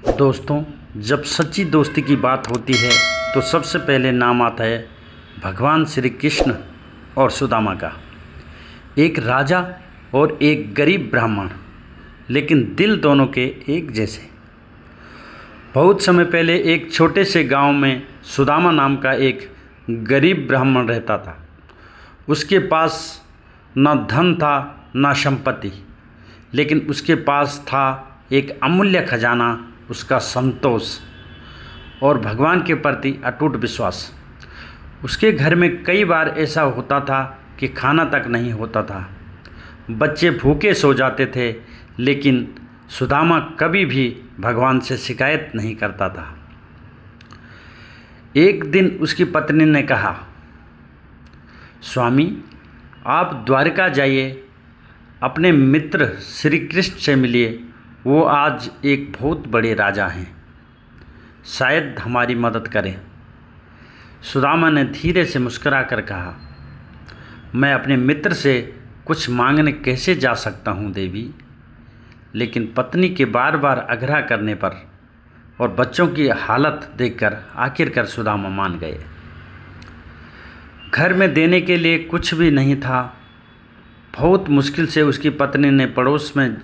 दोस्तों, जब सच्ची दोस्ती की बात होती है तो सबसे पहले नाम आता है भगवान श्री कृष्ण और सुदामा का। एक राजा और एक गरीब ब्राह्मण, लेकिन दिल दोनों के एक जैसे। बहुत समय पहले एक छोटे से गांव में सुदामा नाम का एक गरीब ब्राह्मण रहता था। उसके पास न धन था न संपत्ति, लेकिन उसके पास था एक अमूल्य खजाना, उसका संतोष और भगवान के प्रति अटूट विश्वास। उसके घर में कई बार ऐसा होता था कि खाना तक नहीं होता था, बच्चे भूखे सो जाते थे, लेकिन सुदामा कभी भी भगवान से शिकायत नहीं करता था। एक दिन उसकी पत्नी ने कहा, स्वामी, आप द्वारका जाइए, अपने मित्र श्री कृष्ण से मिलिए। वो आज एक बहुत बड़े राजा हैं, शायद हमारी मदद करें। सुदामा ने धीरे से मुस्कुरा कर कहा, मैं अपने मित्र से कुछ मांगने कैसे जा सकता हूँ देवी। लेकिन पत्नी के बार बार आग्रह करने पर और बच्चों की हालत देखकर आखिरकार सुदामा मान गए। घर में देने के लिए कुछ भी नहीं था। बहुत मुश्किल से उसकी पत्नी ने पड़ोस में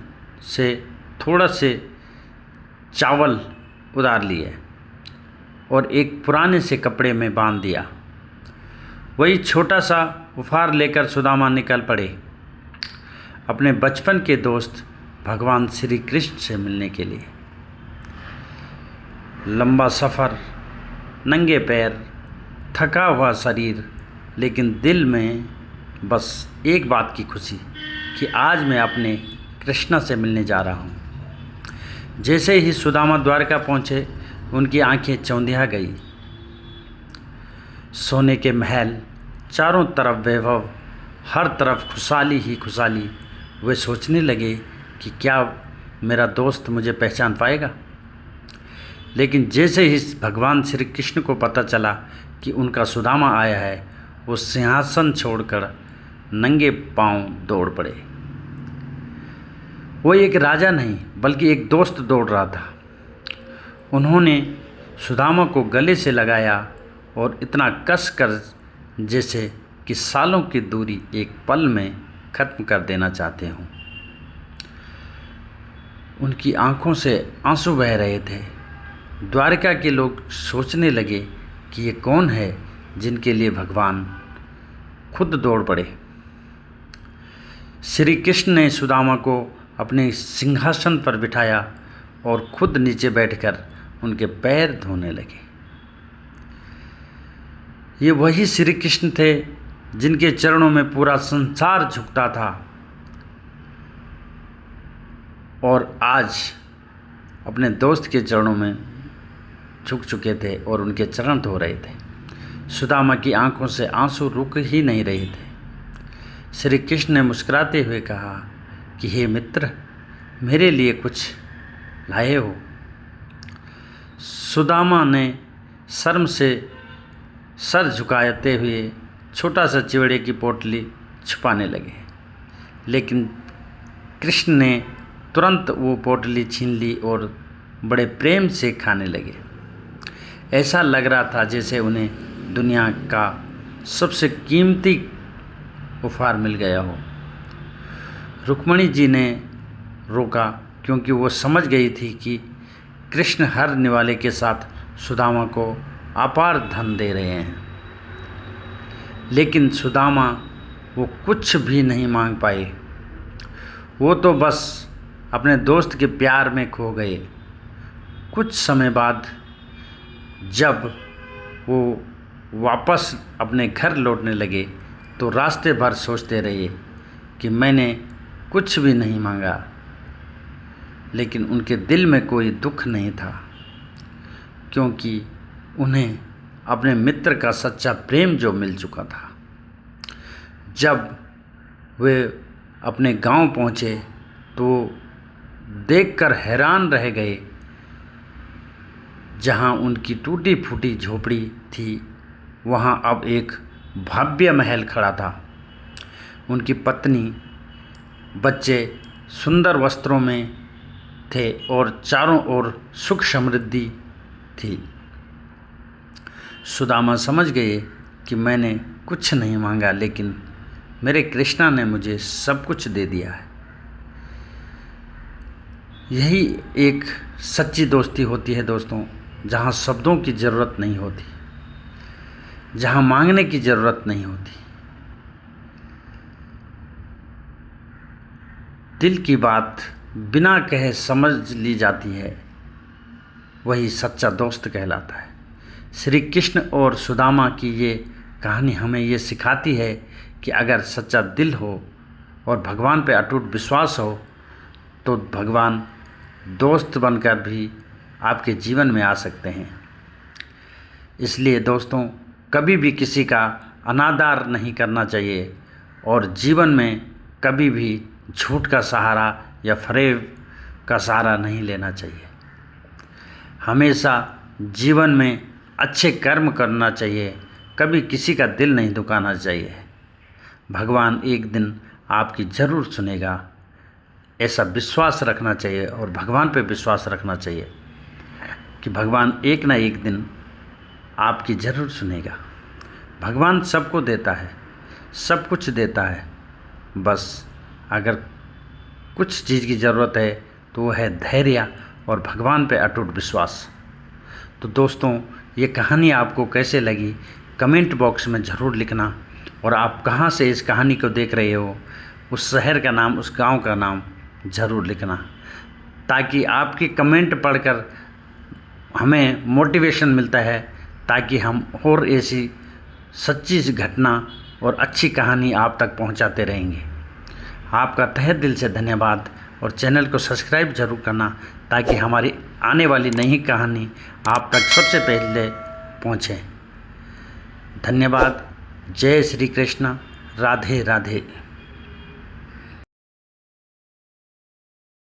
से थोड़ा से चावल उधार लिए और एक पुराने से कपड़े में बांध दिया। वही छोटा सा उपहार लेकर सुदामा निकल पड़े अपने बचपन के दोस्त भगवान श्री कृष्ण से मिलने के लिए। लंबा सफ़र, नंगे पैर, थका हुआ शरीर, लेकिन दिल में बस एक बात की खुशी कि आज मैं अपने कृष्णा से मिलने जा रहा हूँ। जैसे ही सुदामा द्वारका पहुँचे, उनकी आंखें चौंधिया गई। सोने के महल, चारों तरफ वैभव, हर तरफ खुशहाली ही खुशहाली। वे सोचने लगे कि क्या मेरा दोस्त मुझे पहचान पाएगा। लेकिन जैसे ही भगवान श्री कृष्ण को पता चला कि उनका सुदामा आया है, वो सिंहासन छोड़कर नंगे पांव दौड़ पड़े। वो एक राजा नहीं बल्कि एक दोस्त दौड़ रहा था। उन्होंने सुदामा को गले से लगाया और इतना कस कर जैसे कि सालों की दूरी एक पल में ख़त्म कर देना चाहते हों। उनकी आंखों से आंसू बह रहे थे। द्वारका के लोग सोचने लगे कि ये कौन है जिनके लिए भगवान खुद दौड़ पड़े। श्री कृष्ण ने सुदामा को अपने सिंहासन पर बिठाया और खुद नीचे बैठकर उनके पैर धोने लगे। ये वही श्री कृष्ण थे जिनके चरणों में पूरा संसार झुकता था, और आज अपने दोस्त के चरणों में झुक चुके थे और उनके चरण धो रहे थे। सुदामा की आंखों से आंसू रुक ही नहीं रहे थे। श्री कृष्ण ने मुस्कुराते हुए कहा कि हे मित्र, मेरे लिए कुछ लाए हो। सुदामा ने शर्म से सर झुकाते हुए छोटा सा चिवड़े की पोटली छुपाने लगे, लेकिन कृष्ण ने तुरंत वो पोटली छीन ली और बड़े प्रेम से खाने लगे। ऐसा लग रहा था जैसे उन्हें दुनिया का सबसे कीमती उपहार मिल गया हो। रुक्मिणी जी ने रोका, क्योंकि वो समझ गई थी कि कृष्ण हर निवाले के साथ सुदामा को अपार धन दे रहे हैं। लेकिन सुदामा वो कुछ भी नहीं मांग पाए। वो तो बस अपने दोस्त के प्यार में खो गए। कुछ समय बाद जब वो वापस अपने घर लौटने लगे तो रास्ते भर सोचते रहे कि मैंने कुछ भी नहीं मांगा। लेकिन उनके दिल में कोई दुख नहीं था, क्योंकि उन्हें अपने मित्र का सच्चा प्रेम जो मिल चुका था। जब वे अपने गांव पहुंचे तो देखकर हैरान रह गए। जहां उनकी टूटी फूटी झोपड़ी थी, वहां अब एक भव्य महल खड़ा था। उनकी पत्नी, बच्चे सुंदर वस्त्रों में थे और चारों ओर सुख समृद्धि थी। सुदामा समझ गए कि मैंने कुछ नहीं मांगा, लेकिन मेरे कृष्णा ने मुझे सब कुछ दे दिया है। यही एक सच्ची दोस्ती होती है दोस्तों, जहाँ शब्दों की ज़रूरत नहीं होती, जहाँ मांगने की ज़रूरत नहीं होती। दिल की बात बिना कहे समझ ली जाती है, वही सच्चा दोस्त कहलाता है। श्री कृष्ण और सुदामा की ये कहानी हमें ये सिखाती है कि अगर सच्चा दिल हो और भगवान पे अटूट विश्वास हो तो भगवान दोस्त बनकर भी आपके जीवन में आ सकते हैं। इसलिए दोस्तों, कभी भी किसी का अनादर नहीं करना चाहिए और जीवन में कभी भी झूठ का सहारा या फरेब का सहारा नहीं लेना चाहिए। हमेशा जीवन में अच्छे कर्म करना चाहिए, कभी किसी का दिल नहीं दुखाना चाहिए। भगवान एक दिन आपकी ज़रूर सुनेगा, ऐसा विश्वास रखना चाहिए और भगवान पे विश्वास रखना चाहिए कि भगवान एक ना एक दिन आपकी ज़रूर सुनेगा। भगवान सबको देता है, सब कुछ देता है, बस अगर कुछ चीज़ की ज़रूरत है तो वो है धैर्य और भगवान पे अटूट विश्वास। तो दोस्तों, ये कहानी आपको कैसे लगी कमेंट बॉक्स में ज़रूर लिखना, और आप कहाँ से इस कहानी को देख रहे हो, उस शहर का नाम, उस गांव का नाम ज़रूर लिखना, ताकि आपकी कमेंट पढ़कर हमें मोटिवेशन मिलता है, ताकि हम और ऐसी सच्ची घटना और अच्छी कहानी आप तक पहुंचाते रहेंगे। आपका तहे दिल से धन्यवाद, और चैनल को सब्सक्राइब जरूर करना ताकि हमारी आने वाली नई कहानी आप तक सबसे पहले पहुंचे। धन्यवाद। जय श्री कृष्ण। राधे राधे।